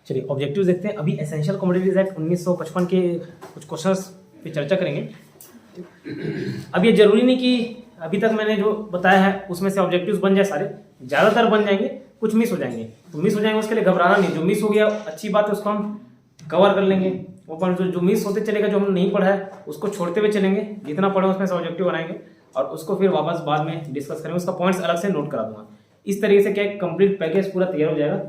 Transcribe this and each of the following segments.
चलिए ऑब्जेक्टिव्स देखते हैं। अभी एसेंशियल कमोडिटीज एक्ट 1955 के कुछ क्वेश्चंस पे चर्चा करेंगे। अब ये जरूरी नहीं कि अभी तक मैंने जो बताया है उसमें से ऑब्जेक्टिव्स बन जाए सारे, ज़्यादातर बन जाएंगे, कुछ मिस हो जाएंगे। तो मिस हो जाएंगे उसके लिए घबराना नहीं, जो मिस हो गया अच्छी बात है, उसको हम कवर कर लेंगे। वो पॉइंट जो मिस होते चलेगा, जो हमने नहीं पढ़ा है उसको छोड़ते हुए चलेंगे, जितना पढ़े उसमें से ऑब्जेक्टिव बनाएंगे और उसको फिर वापस बाद में डिस्कस करेंगे, उसका पॉइंट्स अलग से नोट करा दूंगा। इस तरीके से क्या एक कंप्लीट पैकेज पूरा तैयार हो जाएगा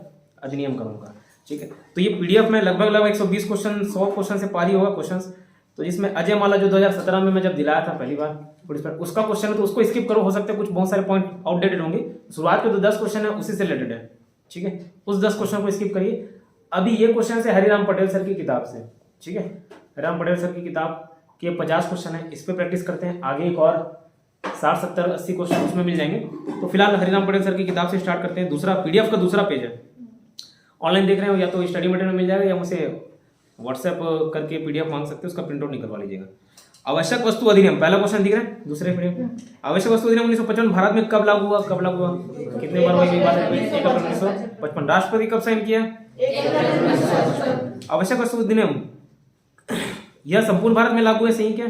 अधिनियम करूँगा, ठीक है। तो ये पीडीएफ में लगभग 120 क्वेश्चन, 100 क्वेश्चन से पार ही होगा क्वेश्चंस। तो जिसमें अजय माला जो 2017 में मैं जब दिलाया था पहली बार पुलिस पर, उसका क्वेश्चन है तो उसको स्किप करो, हो सकता है कुछ बहुत सारे पॉइंट आउटडेटेड होंगे। शुरुआत के जो 10 क्वेश्चन है उसी से रिलेटेड है, ठीक है। उस 10 क्वेश्चन को स्किप करिए। अभी ये क्वेश्चन है हरिराम पटेल सर की किताब से, ठीक है। हरिराम पटेल सर की किताब के 50 क्वेश्चन है, इस पर प्रैक्टिस करते हैं। आगे एक और 60, 70, 80 क्वेश्चन उसमें मिल जाएंगे। तो फिलहाल हरिराम पटेल सर की किताब से स्टार्ट करते हैं। दूसरा पीडीएफ का दूसरा पेज है, ऑनलाइन देख रहे हो या तो स्टडी मटेरियल मिल जाएगा या मुझे व्हाट्सएप करके पीडीएफ मांग सकते हो, उसका प्रिंट आउट निकलवा लीजिएगा। आवश्यक वस्तु अधिनियम, पहला क्वेश्चन दिख रहा है दूसरे पीडीएफ। आवश्यक वस्तु अधिनियम 1955 भारत में कब लागू हुआ? कब लागू हुआ? कितने बार हुई बात है? 1 अप्रैल 1955। राष्ट्रपति कब साइन किया? आवश्यक वस्तु अधिनियम यह संपूर्ण भारत में लागू है, सही क्या?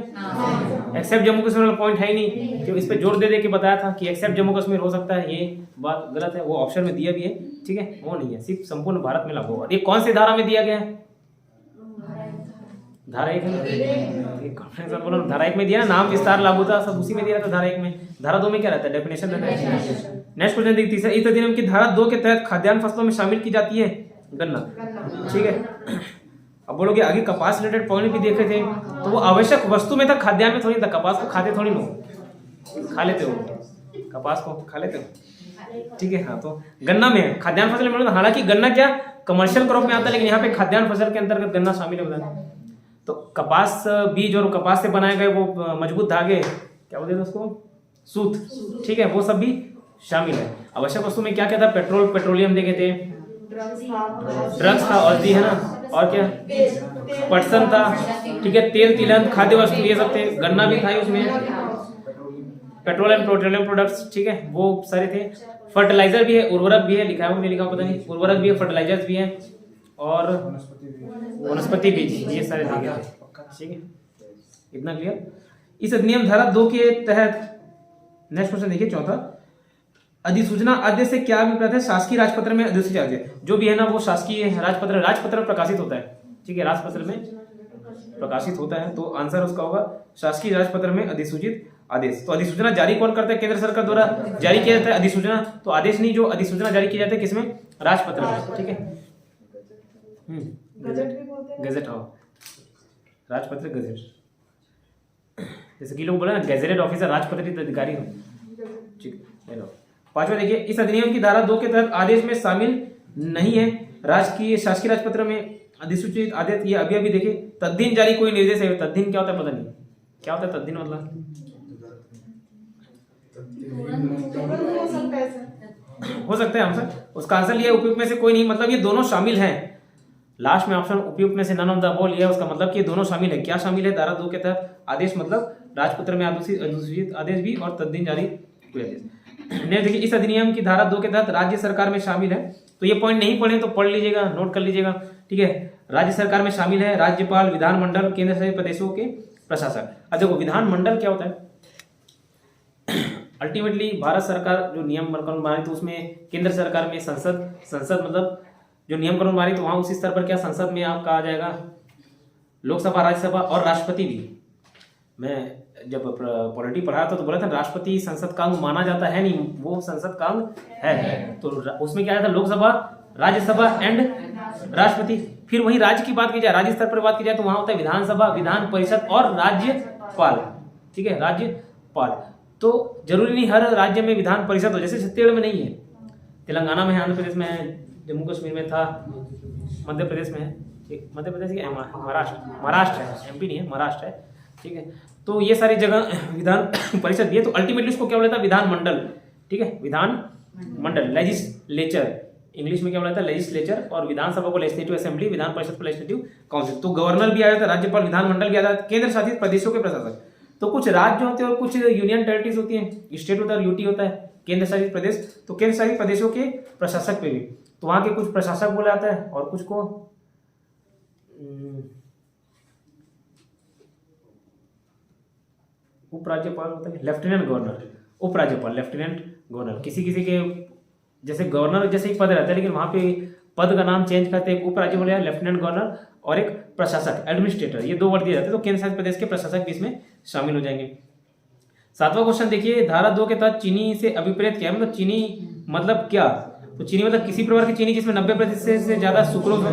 एक्सेप्ट जम्मू कश्मीर वाला पॉइंट है ही नहीं, जो इस पे जोर दे दे के बताया था कि एक्सेप्ट जम्मू कश्मीर हो सकता है, ये बात गलत है। वो ऑप्शन में दिया भी है, ठीक है, वो नहीं है, सिर्फ संपूर्ण भारत में लागू होगा। ये कौन सी धारा में दिया गया है? धारा 1 में, कॉन्फ्रेंस बोलो धारा 1 में दिया, नाम विस्तार लागू था, सब उसी में दिया था धारा 1 में। धारा 2 में क्या रहता है? डेफिनेशन रहता है। नेक्स्ट क्वेश्चन देखिए तीसरा, इस अधिनियम की धारा 2 के तहत खाद्यान्न फसलों में शामिल की जाती है गन्ना, ठीक है। अब बोलोगे आगे कपास रिलेटेड पॉइंट भी देखे थे, तो वो आवश्यक वस्तु में था, खाद्यान्न में थोड़ी था। कपास को खाते थोड़ी नो, खा लेते हो, कपास को खा लेते हो, ठीक है। हाँ, तो गन्ना में खाद्यान्न फसल में, हालांकि गन्ना क्या कमर्शियल क्रॉप में आता है, लेकिन यहाँ पे खाद्यान्न फसल के अंतर्गत गन्ना शामिल है बताना। तो कपास बीज और कपास से बनाए गए वो मजबूत धागे, क्या बोलते थे उसको? सूत, ठीक है, वो सब भी शामिल है। आवश्यक वस्तु में क्या क्या था? पेट्रोल, पेट्रोलियम देखे थे, ड्रग्स था, औषधि है ना, और क्या पटसन था, ठीक है, तेल, तिलहन, खाद्य वस्तु, ये सब थे। गन्ना भी था उसमें, पेट्रोल एंड पेट्रोलियम प्रोडक्ट्स, ठीक है, वो सारे थे। फर्टिलाइजर भी है, उर्वरक भी है, लिखा है वो नहीं लिखा पता नहीं, उर्वरक भी है, फर्टिलाइजर्स भी है, और वनस्पति बीज, ये सारे थे, ठीक है। इतना क्लियर? इस अधिनियम धारा 2 के तहत नेक्स्ट क्वेश्चन देखिए चौथा, अधिसूचना आदेश से क्या अभिप्राय है? शासकीय राजपत्र में अधिसूचित आदेश जो भी है ना, वो शासकीय राजपत्र, राजपत्र में प्रकाशित होता है, ठीक है, राजपत्र में प्रकाशित होता है। तो आंसर उसका होगा शासकीय राजपत्र में अधिसूचित आदेश। तो अधिसूचना जारी कौन करता है? केंद्र सरकार द्वारा जारी किया जाता है अधिसूचना। तो आदेश नहीं, जो अधिसूचना जारी की जाती है किसमें? राजपत्र में, ठीक है। गजट, हाँ, राजपत्र, गजट। जैसे कि लोग बोले ना गैजेटेड ऑफिसर, राजपत्रित अधिकारी हो, ठीक है। पांचवा देखिए, इस अधिनियम की धारा 2 के तहत आदेश में शामिल नहीं है राजकीय शासकीय राजपत्र में अधिसूचित आदेश। ये अभी देखे, तद्दिन जारी कोई निर्देश है। तद्दिन क्या होता है पता नहीं, क्या होता है तद्दिन मतलब? हो सकता है आंसर, उसका आंसर लिया उपयुक्त में से कोई नहीं, मतलब ये दोनों शामिल हैं। लास्ट में ऑप्शन उपयुक्त में से नन ऑफ द अबव लिया, उसका मतलब कि ये दोनों शामिल है। क्या शामिल है? धारा 2 के तहत आदेश, मतलब राजपत्र में अधिसूचित आदेश भी, और तद्दिन जारी कोई आदेश। देखिए, इस अधिनियम की धारा 2 के तहत राज्य सरकार में शामिल है। तो ये पॉइंट नहीं पढ़े तो पढ़ लीजिएगा, नोट कर लीजिएगा, ठीक है। राज्य सरकार में शामिल है राज्यपाल, विधानमंडल, केंद्र शासित प्रदेशों के प्रशासक। अब देखो विधानमंडल क्या होता है? अल्टीमेटली भारत सरकार जो नियम कानून बनाई, तो उसमें केंद्र सरकार में संसद, संसद मतलब जो नियम कानून बनाई, तो वहां उसी स्तर पर क्या संसद में आपका आ जाएगा लोकसभा, राज्यसभा और राष्ट्रपति भी। मैं जब पॉलिटी पढ़ा था तो बोला था राष्ट्रपति संसद का अंग माना जाता है, नहीं, वो संसद का अंग है। तो उसमें क्या आता है? लोकसभा, राज्यसभा एंड राष्ट्रपति। फिर वही राज्य की बात की जाए, राज्य स्तर पर बात की जाए, तो वहां होता है विधानसभा, विधान परिषद और राज्यपाल, ठीक है, राज्यपाल। तो जरूरी नहीं हर राज्य में विधान परिषद हो, जैसे छत्तीसगढ़ में नहीं है, तेलंगाना में है, आंध्र प्रदेश में है, जम्मू कश्मीर में था, मध्य प्रदेश में है, मध्य प्रदेश की महाराष्ट्र है, एमपी नहीं है, महाराष्ट्र है, ठीक है। तो ये सारी जगह विधान परिषद भी है। तो अल्टीमेटली उसको क्या बोला था? विधानमंडल, ठीक है, विधान मंडल, लेजिस्लेचर, इंग्लिश में क्या बोला था? लेजिस्लेचर। और विधानसभा को लेजिस्लेटिव असेंबली, विधान परिषद को लेजिस्लेटिव काउंसिल। तो गवर्नर भी आ जाता है, राज्यपाल, विधानमंडल भी आ जाता है, केंद्र शासित प्रदेशों के प्रशासक। तो कुछ राज्य होते हैं और कुछ यूनियन टेरिटरीज होती हैं, स्टेट होता है और यूटी होता है, केंद्र शासित प्रदेश। तो केंद्र शासित प्रदेशों के प्रशासक पे भी तो वहाँ के कुछ प्रशासक बोला जाता है और कुछ को उपराज्यपाल होता है, लेफ्टिनेंट गवर्नर, उपराज्यपाल, लेफ्टिनेंट गवर्नर। किसी किसी के जैसे गवर्नर जैसे ही पद रहता है, लेकिन वहाँ पे पद का नाम चेंज करते हैं, उपराज्यपाल या लेफ्टिनेंट गवर्नर और एक प्रशासक, एडमिनिस्ट्रेटर, ये 2 वर्ड दिए जाते हैं। तो केंद्र शासित प्रदेश के प्रशासक भी इसमें शामिल हो जाएंगे। 7वां क्वेश्चन देखिए, धारा 2 के तहत चीनी से अभिप्रेत क्या है, मतलब चीनी मतलब क्या? तो चीनी मतलब किसी प्रकार की चीनी जिसमें 90% से ज्यादा सुक्रोज हो,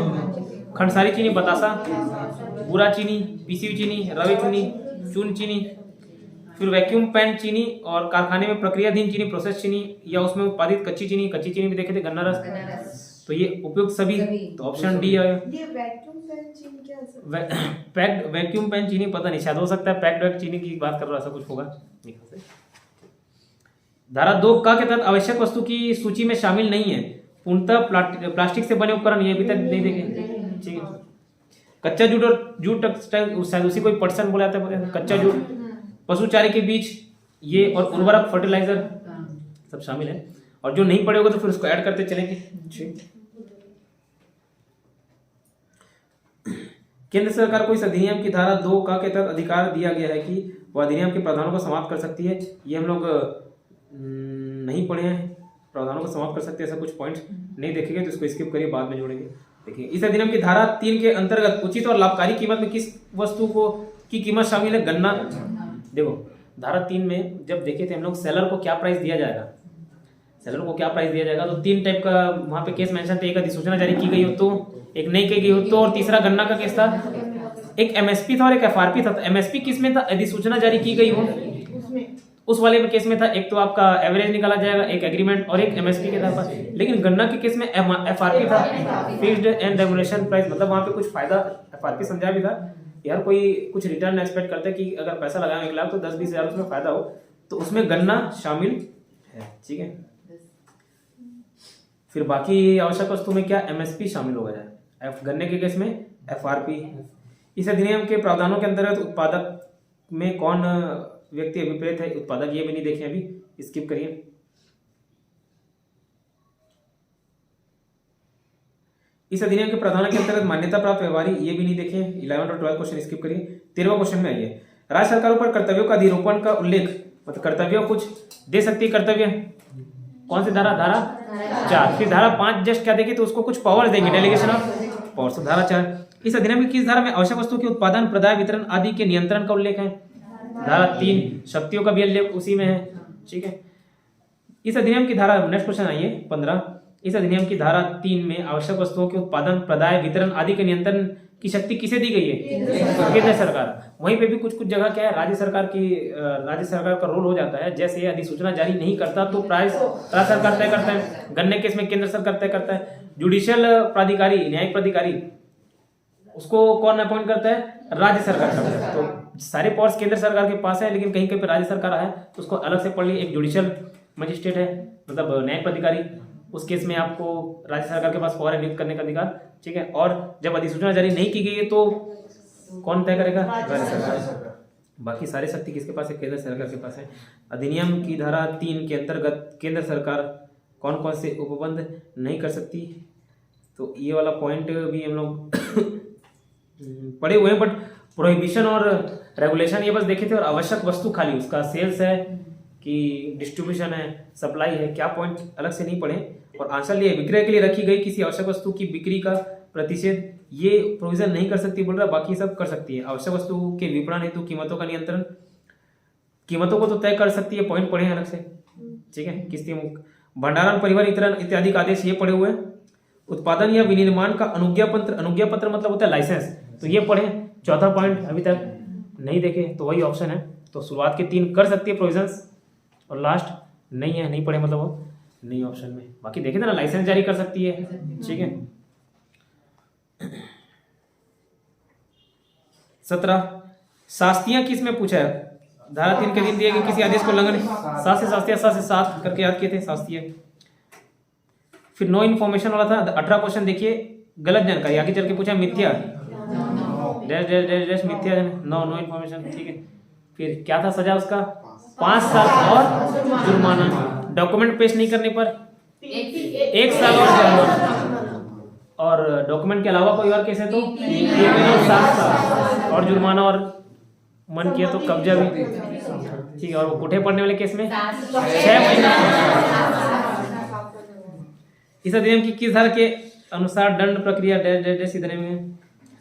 खंडसारी चीनी, बतासा, बूरा चीनी, पीसी हुई चीनी, रवे चीनी, चून चीनी। फिर वैक्यूम पैन चीनी और कारखाने में प्रक्रियाधीन चीनी, प्रोसेस चीनी, या उसमें उत्पादित कच्ची चीनी भी देखे थे, गन्ना रस। तो ये उपयुक्त सभी, तो ऑप्शन डी आया। ये वैक्यूम पैन चीनी क्या है? पैक्ड वैक्यूम पैन चीनी पता नहीं, शायद हो सकता है पैक्ड चीनी की बात कर रहा, ऐसा कुछ होगा। धारा 2 का के तहत आवश्यक वस्तु की सूची में शामिल नहीं है पूर्णतः प्लास्टिक से बने उपकरण, ये अभी तक नहीं देखे, ठीक है। कच्चा जूट और जूट टेक्सटाइल, शायद उसी कोई पर्सन बोला जाता है, कच्चा जूट, पशु चारे के बीज, ये और उर्वरक, फर्टिलाइजर सब शामिल है। और जो नहीं पड़े होगा तो फिर उसको ऐड करते चलेंगे। केंद्र सरकार को इस अधिनियम की धारा 2 का के तहत अधिकार दिया गया है कि वह अधिनियम के प्रावधानों को समाप्त कर सकती है। ये हम लोग नहीं पढ़े हैं, प्रावधानों को समाप्त कर सकते हैं, ऐसा कुछ पॉइंट्स नहीं देखेंगे तो इसको स्किप करिए, बाद में जोड़ेंगे। देखिए, इस अधिनियम की धारा 3 के अंतर्गत उचित और लाभकारी कीमत में किस वस्तु को की कीमत शामिल है? गन्ना। देखो, धारा 3 में जब देखे थे हम लोग, सेलर को क्या प्राइस दिया जाएगा, सेलर को क्या प्राइस दिया जाएगा, तो 3 टाइप का वहां पे केस मेंशन थे। एक अधिसूचना जारी की गई हो तो, एक नहीं की गई हो तो, और तीसरा गन्ना का केस था। एक एमएसपी था और एक एफआरपी था। तो एमएसपी किस में था? अधिसूचना जारी की गई हो उस वाले में केस में था। एक तो आपका एवरेज निकाला जाएगा, एक एग्रीमेंट, और एक एमएसपी के था। लेकिन गन्ना के केस में एफआरपी था, फिक्स्ड एंड रेमुनरेशन प्राइस, मतलब वहां पे कुछ फायदा एफआरपी समझा भी था यार, कोई कुछ रिटर्न एक्सपेक्ट करते कि अगर पैसा लगाएं 1 लाख तो 10-20 हजार उसमें फायदा हो, तो उसमें गन्ना शामिल है, ठीक है। फिर बाकी आवश्यक वस्तु में क्या? एमएसपी शामिल होगा जाए, गन्ने के केस में एफआरपी। इस अधिनियम के प्रावधानों के अंतर्गत उत्पादक में कौन व्यक्ति अभिप्रेत है? उत्पादक, ये भी नहीं देखे अभी, स्किप करिए। इस अधिनियम के प्रावधानों के अंतर्गत मान्यता प्राप्त व्यवहारी, ये भी नहीं देखे। 11 और 12 क्वेश्चन स्किप करिए। 13वां क्वेश्चन में आइए, राज्य सरकारों पर कर्तव्यों का अधिरोपण का उल्लेख, मतलब कर्तव्य कुछ दे सकती है। कर्तव्य कौन सी धारा? धारा 4। फिर धारा 5 जस्ट क्या देखे तो उसको कुछ पावर्स देंगे, डेलीगेशन ऑफ पावर्स। धारा 4, इस अधिनियम की किस धारा में आवश्यक वस्तु के उत्पादन, प्रदाय, वितरण आदि के नियंत्रण का उल्लेख है? धारा 3, शक्तियों का भी उल्लेख उसी में है, ठीक है। इस अधिनियम की धारा, नेक्स्ट क्वेश्चन आइए 15, इस अधिनियम की धारा 3 में आवश्यक वस्तुओं के उत्पादन, प्रदाय, वितरण आदि के नियंत्रण की शक्ति किसे दी गई है? केंद्र सरकार। वहीं पे भी कुछ जगह क्या है, राज्य सरकार का रोल हो जाता है। जैसे अधिसूचना जारी नहीं करता तो प्राइस राज्य सरकार तय करता है, गन्ने केस में केंद्र सरकार तय करता है। जुडिशियल प्राधिकारी, न्यायिक प्राधिकारी, उसको कौन अपॉइंट करता है? राज्य सरकार करता है। तो सारे पावर्स केंद्र सरकार के पास है, लेकिन कहीं कहीं पे राज्य सरकार है तो उसको अलग से पढ़ ली। एक जुडिशियल मजिस्ट्रेट है, मतलब न्यायिक प्राधिकारी, उस केस में आपको राज्य सरकार के पास पावर है नियुक्त करने का अधिकार, ठीक है। और जब अधिसूचना जारी नहीं की गई है तो कौन तय करेगा? राज्य सरकार। बाकी सारी शक्ति किसके पास है? केंद्र सरकार के पास है। अधिनियम की धारा 3 के अंतर्गत केंद्र सरकार कौन कौन से उपबंध नहीं कर सकती, तो ये वाला पॉइंट भी हम लोग पढ़े हुए हैं, बट प्रोहिबिशन और रेगुलेशन ये बस देखे थे, और आवश्यक वस्तु खाली उसका सेल्स है कि डिस्ट्रीब्यूशन है, सप्लाई है, क्या पॉइंट अलग से नहीं पढ़े। और आंसर लिए विक्रय के लिए रखी गई किसी आवश्यक वस्तु की बिक्री का प्रतिषेध, ये प्रोविजन नहीं कर सकती बोल रहा, बाकी सब कर सकती है। आवश्यक वस्तु के विपणन हेतु कीमतों का नियंत्रण, कीमतों को तो तय कर सकती है, पॉइंट पढ़े हैं अलग से, ठीक है। किस्ती भंडारण, परिवहन, वितरण इत्यादि का आदेश ये पढ़े हुए। उत्पादन या विनिर्माण का अनुज्ञा पत्र मतलब होता है लाइसेंस, तो ये पढ़े। चौथा पॉइंट अभी तक नहीं देखे तो वही ऑप्शन है। तो शुरुआत के 3 कर सकती है प्रोविजंस, और लास्ट नहीं है, नहीं पढ़े मतलब वो नहीं ऑप्शन में। बाकी देखे थे ना, लाइसेंस जारी कर सकती है, ठीक है। 17, शास्तियां किस में पूछा है? धारा 3 के दिन दिए गए किसी आदेश को उल्लंघन, 7 से शास्तियां, 7 से 7 करके याद किए थे शास्तियां। फिर नो इन्फॉर्मेशन वाला था 18 क्वेश्चन, देखिए गलत जानकारी आगे चल के पूछा, मिथ्या मिथ्या, नो इन्फॉर्मेशन, ठीक है। फिर क्या था सजा उसका? 5 साल और जुर्माना। डॉक्यूमेंट पेश नहीं करने पर 1 साल और जुर्माना। और डॉक्यूमेंट के अलावा कोई और केस है तो 3 महीने और 7 साल और जुर्माना और मन किया तो कब्जा भी। ठीक है, और वो कोठे पड़ने वाले केस में 6 महीना। इस अधिनियम की किस धारा के अनुसार दंड प्रक्रिया डैश अधिनियम में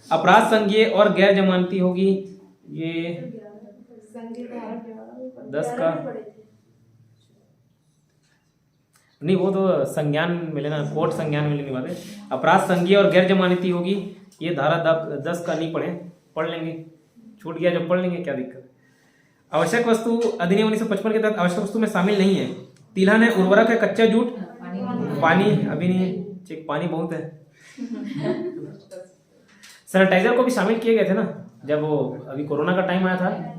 अपराध संज्ञेय और गैर जमानती होगी? ये 10 का नहीं, वो तो संज्ञान में लेना, कोर्ट संज्ञान में लेने वाले। अपराध संज्ञेय और गैर जमानती होगी, ये धारा 10 का नहीं पढ़ लेंगे, छूट गया जब पढ़ लेंगे, क्या दिक्कत। आवश्यक वस्तु अधिनियम 1955 के तहत आवश्यक वस्तु में शामिल नहीं है। तिलहन है, उर्वरक है, कच्चा जूट, पानी अभी नहीं है, ठीक, पानी बहुत है। सैनिटाइजर को भी शामिल किए गए थे ना, जब वो अभी कोरोना का टाइम आया था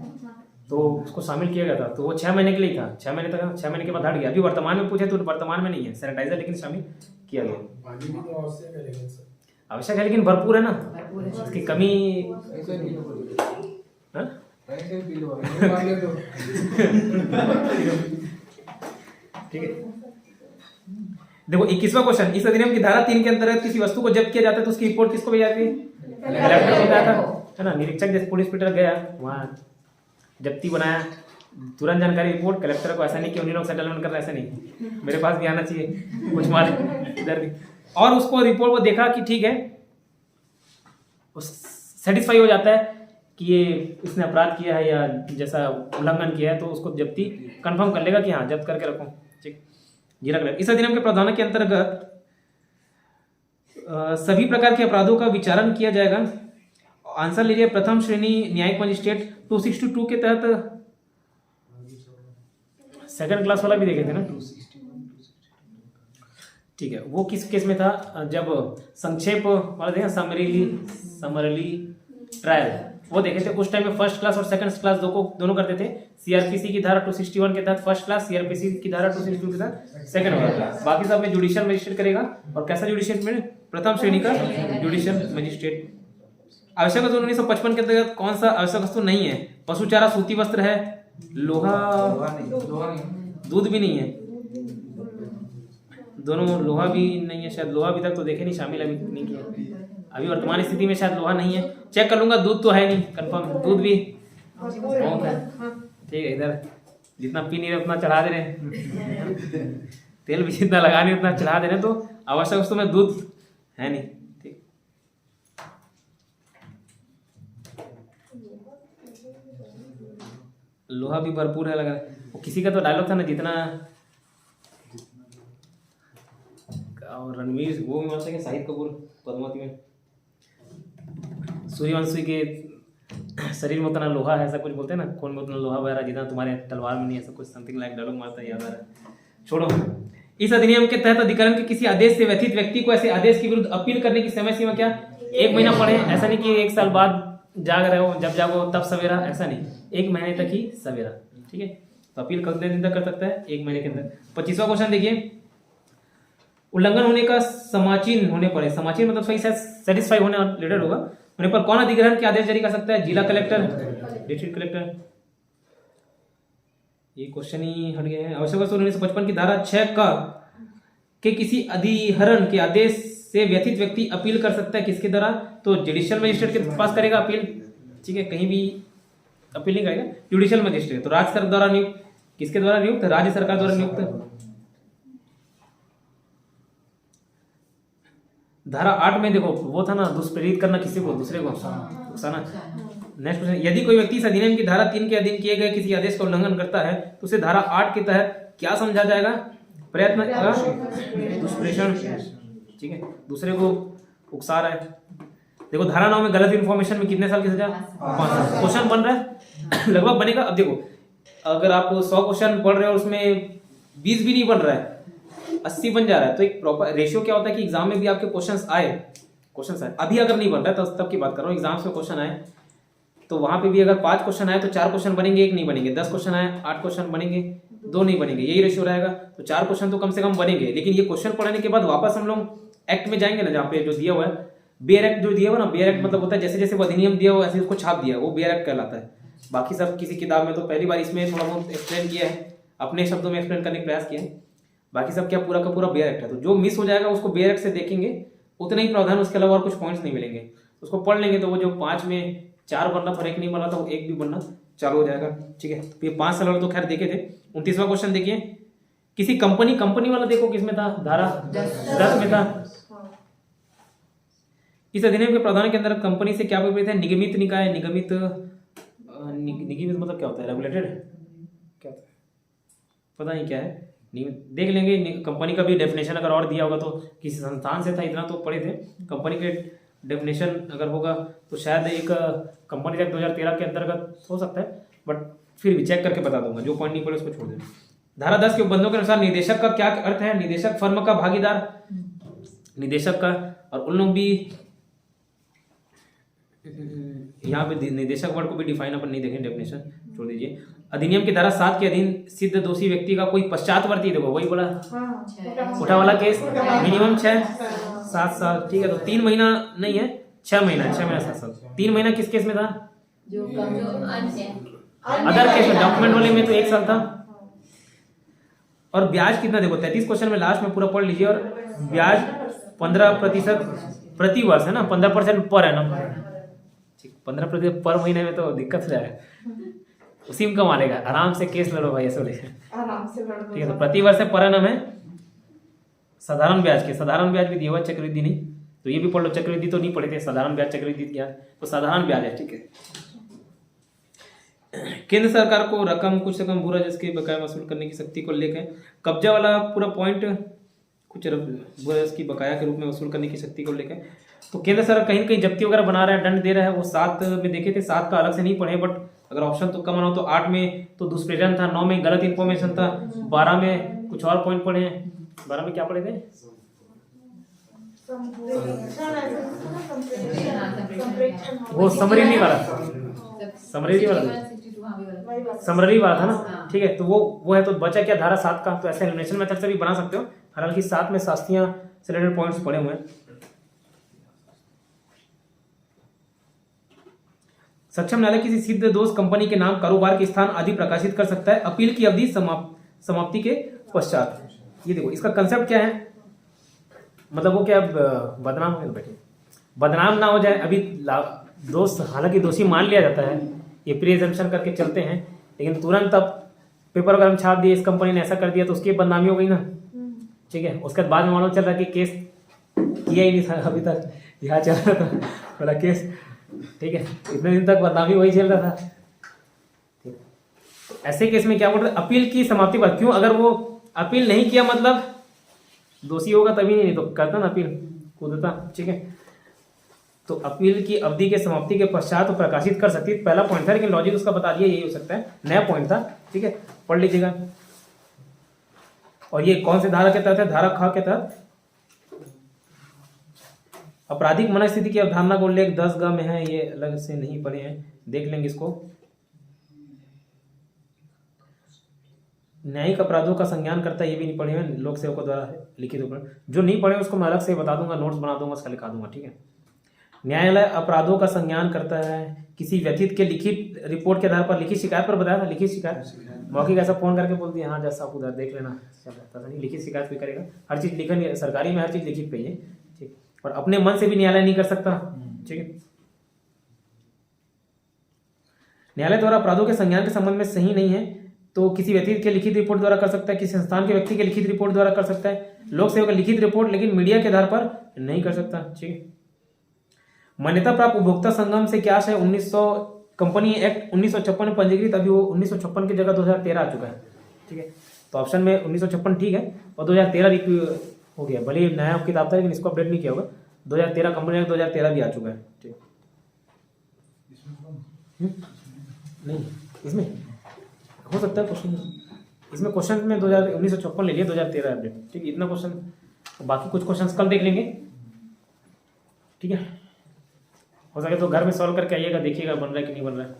तो उसको शामिल किया गया था, तो वो 6 महीने के लिए था, 6 महीने तक, 6 महीने के बाद हट गया। अभी वर्तमान में पूछे तो वर्तमान में नहीं है सैनिटाइजर, लेकिन शामिल किया गया। पानी भी तो आवश्यक है, लेकिन सर आवश्यक है लेकिन भरपूर है ना, इसकी कमी। हाँ? ठीक है, देखो 21वां क्वेश्चन, इस अधिनियम की धारा 3 के अंतर्गत किसी वस्तु को जब्त किया जाता है तो उसकी रिपोर्ट किसको भेजी जाती है? कलेक्टर को जाता है ना। निरीक्षक जैसे पुलिस इंस्पेक्टर गया वहाँ जब्ती बनाया, तुरंत जानकारी रिपोर्ट कलेक्टर को। ऐसा नहीं कि उन्हीं लोग सेटलमेंट कर रहे, ऐसा नहीं, मेरे पास भी आना चाहिए कुछ माल इधर भी। और उसको रिपोर्ट को देखा कि ठीक है, सेटिस्फाई हो जाता है कि ये इसने अपराध किया है या जैसा उल्लंघन किया है, तो उसको जब्ती कंफर्म कर लेगा कि हाँ जब्त करके रखो, ठीक जी रख ले। इस अधिनियम के प्रावधानों के अंतर्गत सभी प्रकार के अपराधों का विचारण किया जाएगा। आंसर लीजिए, प्रथम श्रेणी न्यायिक मजिस्ट्रेट 262 के तहत, सेकंड क्लास वाला भी देखे थे ना, ठीक है। वो किस केस में था? जब संक्षेप वाला देखे, समरली ट्रायल, वो देखे थे। उस टाइम में फर्स्ट क्लास और सेकंड क्लास दोनों करते थे। सीआरपीसी की धारा 261 के तहत फर्स्ट क्लास, सीआरपीसी की धारा 262 के तहत सेकंड वाला। बाकी सब में जुडिशियल मजिस्ट्रेट करेगा। और कैसा जुडिशियल में? प्रथम श्रेणी का जुडिशियल मजिस्ट्रेट। आवश्यक वस्तु 1955 के अंतर्गत कौन सा आवश्यक वस्तु नहीं है? पशु चारा, सूती वस्त्र है, लोहा, दूध भी नहीं है, दोनों, लोहा भी नहीं है शायद, लोहा अभी तक तो देखे नहीं, शामिल अभी नहीं किया। अभी वर्तमान स्थिति में शायद लोहा नहीं है, चेक कर लूंगा। दूध तो है नहीं कंफर्म, दूध भी बहुत है, ठीक है। इधर जितना पी नहीं रहे उतना चढ़ा दे रहे, तेल भी जितना लगा नहीं उतना चढ़ा दे रहे, तो आवश्यक वस्तु में दूध है नहीं, ठीक। लोहा भी भरपूर है लग रहा है। वो किसी का तो डायलॉग था ना, जितना, और रणवीर वो भी मानते हैं, शाहिद कपूर पद्मावती में, सूर्यवंशी के शरीर में उतना लोहा है, ऐसा कुछ बोलते हैं ना, खून में उतना लोहा बह रहा जितना तुम्हारे तलवार में नहीं, ऐसा कुछ समथिंग लाइक डायलॉग मारता है, याद आ रहा है, छोड़ो। इस अधिनियम के तहत अधिकरण के किसी आदेश से व्यथित व्यक्ति को ऐसे आदेश के विरुद्ध अपील करने की समय सीमा क्या? 1 महीना पढ़े, ऐसा नहीं कि 1 साल बाद जाग रहे हो, जब जागो तब सवेरा, ऐसा नहीं, 1 महीने तक ही सवेरा, ठीक है। तो अपील कितने दिन तक कर सकता है? 1 महीने के अंदर। 25वां क्वेश्चन देखिए, उल्लंघन होने का समाचीन होने पर, समाचीन मतलब सही सेटिस्फाई होने रिलेटेड होगा, होने पर कौन अधिग्रहण के आदेश जारी कर सकता है? जिला कलेक्टर, डिस्ट्रिक्ट कलेक्टर। ये क्वेश्चन ही हट गए हैं। आवश्यक वस्तु 1955 की धारा 6 का के किसी अधिहरण के आदेश से व्यथित व्यक्ति अपील कर सकता है, किसके द्वारा? तो जुडिशियल मजिस्ट्रेट के पास करेगा अपील, ठीक है, कहीं भी अपील नहीं करेगा, जुडिशियल मजिस्ट्रेट। तो राज्य सरकार द्वारा नियुक्त, किसके द्वारा नियुक्त? राज्य सरकार द्वारा नियुक्त। धारा 8 में देखो वो था ना, दुष्प्रेरित करना किसी को, दूसरे को उकसाना। नेक्स्ट क्वेश्चन, यदि कोई व्यक्ति इस अधिनियम की धारा 3 के अधीन किए गए किसी आदेश का उल्लंघन करता है तो उसे धारा 8 के तहत क्या समझा जाएगा? प्रयत्न का दुष्प्रेषण, ठीक है, दूसरे को उकसा रहा है। देखो धारा 9 में गलत इंफॉर्मेशन में कितने साल की सजा? 5 साल। क्वेश्चन बन रहा है लगभग बनेगा। अब देखो अगर आप 100 क्वेश्चन पढ़ रहे हो और उसमें 20 भी नहीं बन रहा है, 80 बन जा रहा है, तो एक प्रॉपर रेशियो क्या होता है कि एग्जाम में भी आपके क्वेश्चंस आए। अभी अगर नहीं बन रहा है तो तब की बात कर रहा हूँ, एग्जाम्स में क्वेश्चन आए तो वहां पे भी अगर 5 क्वेश्चन आए तो 4 क्वेश्चन बनेंगे, 1 नहीं बनेंगे। 10 क्वेश्चन आए 8 क्वेश्चन बनेंगे, 2 नहीं बनेंगे, यही रेशियो रहेगा। तो 4 क्वेश्चन तो कम से कम बनेंगे। लेकिन ये क्वेश्चन पढ़ने के बाद वापस हम लोग एक्ट में जाएंगे ना, जहाँ पे जो दिया हुआ है बेयर एक्ट, जो दिया हुआ ना, बेयर एक्ट मतलब होता है जैसे जैसे वो अधिनियम दिया हुआ ऐसे उसको छाप दिया, वो बेयर एक्ट कहलाता है। बाकी सब किसी किताब में तो पहली बार इसमें थोड़ा बहुत एक्सप्लेन किया है, अपने शब्दों में एक्सप्लेन करने का प्रयास किया है। बाकी सब क्या पूरा का पूरा बेयर एक्ट है। तो जो मिस हो जाएगा उसको बेयर एक्ट से देखेंगे उतने ही प्रावधान, उसके अलावा और कुछ पॉइंट्स नहीं मिलेंगे। उसको पढ़ लेंगे तो वो जो 5 में 4 बनना था और 1 नहीं बना था, वो 1 भी बनना चालू हो जाएगा। ठीक है, तो ये 5 साल वाला तो खैर देखे थे। 29वां क्वेश्चन देखिए, किसी कंपनी वाला देखो किसमें था, धारा 10 में था। इस अधिनियम के प्रावधान के अंदर कंपनी से क्या विपरीत है, निगमित निकाय, निगमित मतलब क्या होता है, रेगुलेटेड क्या होता है, पता नहीं क्या है, देख लेंगे। कंपनी का भी डेफिनेशन अगर और दिया होगा तो, किसी संस्थान से था, इतना तो पढ़े थे। कंपनी के डेफिनेशन अगर होगा तो शायद एक कंपनी एक्ट 2013 के अंतर्गत हो सकता है, बट फिर भी चेक करके बता दूंगा। जो पॉइंट नहीं पड़े उसको छोड़ देना। धारा 10 के उपबंधों के अनुसार निदेशक का क्या अर्थ है, निदेशक फर्म का भागीदार, निदेशक का, और उन लोग भी यहाँ पे निदेशक वर्ड को भी डिफाइन अपन नहीं देखें, डेफिनेशन छोड़ दीजिए। अधिनियम की धारा 7 के अधीन सिद्ध दोषी व्यक्ति का कोई पश्चातवर्ती, देखो वही बोला, उठा वाला केस मिनिमम 6-7 साल। ठीक है, तो 3 महीना नहीं है, 6 महीना 7 साल। 3 महीना किस केस में था, अदर केस में, डॉक्यूमेंट वाले में तो 1 साल था। और ब्याज कितना, देखो 33 क्वेश्चन में लास्ट में पूरा पढ़ लीजिए। और ब्याज 15% प्रति वर्ष है ना, 15% पर एनम, 15% पर महीने में तो दिक्कत हो जाएगा, उसी में कमा लेगा, आराम से केस लड़ो भाई, ऐसे आराम से लड़ दो। ठीक है, तो प्रति वर्ष पर एनम है। साधारण ब्याज के, साधारण ब्याज भी दिया हुआ, चक्रवृद्धि नहीं, तो ये भी पढ़ लो। चक्रवृद्धि तो नहीं पढ़े थे, साधारण ब्याज चक्रवृद्धि क्या, तो साधारण ब्याज है। ठीक है, केंद्र सरकार को रकम कुछ रकम भू राजस्व के बकाया वसूल करने की शक्ति को लेकर, कब्जा वाला पूरा पॉइंट कुछ भू राजस्व की बकाया के रूप में वसूल करने की शक्ति को लेकर, तो केंद्र सरकार कहीं कहीं जब्ती वगैरह बना रहा है, दंड दे रहा है। वो 7 में देखे थे, 7 का अलग से नहीं पढ़े, बट अगर ऑप्शन तो कम हो तो 8 में तो दुष्प्रेरण था, 9 में गलत इन्फॉर्मेशन था, 12 में कुछ और पॉइंट पढ़े हैं। 12 में क्या पढ़े थे, वो समरी वाला, समरी वाला था ना। ठीक है, तो वो है, तो बचा क्या धारा 7 का, तो ऐसे एलिमिनेशन मेथड से भी बना सकते हो। हालांकि 7 में शास्त्रीय से रिलेटेड पॉइंट्स पड़े हुए हैं। सक्षम न्यायालय किसी सिद्ध दोष कंपनी के नाम, कारोबार के स्थान आदि प्रकाशित कर सकता है अपील की अवधि समाप्ति के पश्चात। ये देखो इसका कंसेप्ट क्या है, मतलब वो क्या बदनाम हो बैठे, बदनाम ना हो जाए। अभी दोस्त हालांकि दोषी मान लिया जाता है, ये प्री एजम्पशन करके चलते हैं, लेकिन तुरंत अब पेपर वगैरह में छाप दिए, इस कंपनी ने ऐसा कर दिया, तो उसकी बदनामी हो गई ना। ठीक है, उसके बाद में मालूम चल रहा है कि केस किया ही नहीं था अभी तक, यहाँ चल रहा था बड़ा केस। ठीक है, इतने दिन तक बदनामी वही चल रहा था। ऐसे केस में क्या बोल रहे, अपील की समाप्ति पर, क्यों, अगर वो अपील नहीं किया मतलब दोषी होगा तभी, नहीं तो करता ना अपील, कूदता। ठीक है, तो अपील की अवधि के समाप्ति के पश्चात तो प्रकाशित कर सकती है, पहला पॉइंट था, लेकिन लॉजिक उसका बता दिया, यही हो सकता है, नया पॉइंट था। ठीक है, पढ़ लीजिएगा। और ये कौन से धारा के तहत है, धारा ख के तहत। आपराधिक मनस्थिति की अवधारणा को उल्लेख 10 में है, ये अलग से नहीं पढ़े हैं, देख लेंगे इसको। न्यायिक अपराधों का संज्ञान करता है, ये भी नहीं पढ़े हैं, लोक सेवकों द्वारा लिखित ऊपर। जो नहीं पढ़े उसको मैं अलग से बता दूंगा, नोट्स बना दूंगा, उसका लिखा दूंगा। ठीक है, न्यायालय अपराधों का संज्ञान करता है किसी व्यथित के लिखित रिपोर्ट के आधार पर, लिखित शिकायत पर बताया था, लिखित शिकायत मौखिक ऐसा फोन करके बोलती है, हाँ जैसा आप उधर देख लेना, पता नहीं लिखित शिकायत भी करेगा। हर चीज लिखन, सरकारी में हर चीज लिखित पे ही है। ठीक, और अपने मन से भी न्यायालय नहीं कर सकता। ठीक है, न्यायालय द्वारा अपराधों के संज्ञान के संबंध में सही नहीं है तो किसी व्यक्ति के लिखित रिपोर्ट द्वारा कर सकता है, किसी संस्थान के व्यक्ति के लिखित रिपोर्ट द्वारा कर सकता है, लोक सेवक लिखित रिपोर्ट, लेकिन मीडिया के आधार पर नहीं कर सकता। ठीक है, मान्यता प्राप्त उपभोक्ता संगम से क्या है, 1900 कंपनी एक्ट 1956 में पंजीकृत, अभी वो 1956 की जगह 2013 आ चुका है। ठीक है, तो ऑप्शन में 1956 ठीक है, और 2013 हो गया, भले ही नया किताब था लेकिन इसको अपडेट नहीं किया होगा। 2013 कंपनी एक्ट 2013 भी आ चुका है। ठीक, नहीं इसमें हो सकता है क्वेश्चन, इसमें क्वेश्चन में 1956 ले लिया, 2013 अपडेट। ठीक, इतना क्वेश्चन, बाकी कुछ क्वेश्चंस कल देख लेंगे। ठीक है, हो सके तो घर में सॉल्व करके आइएगा, देखिएगा बन रहा है कि नहीं बन रहा है।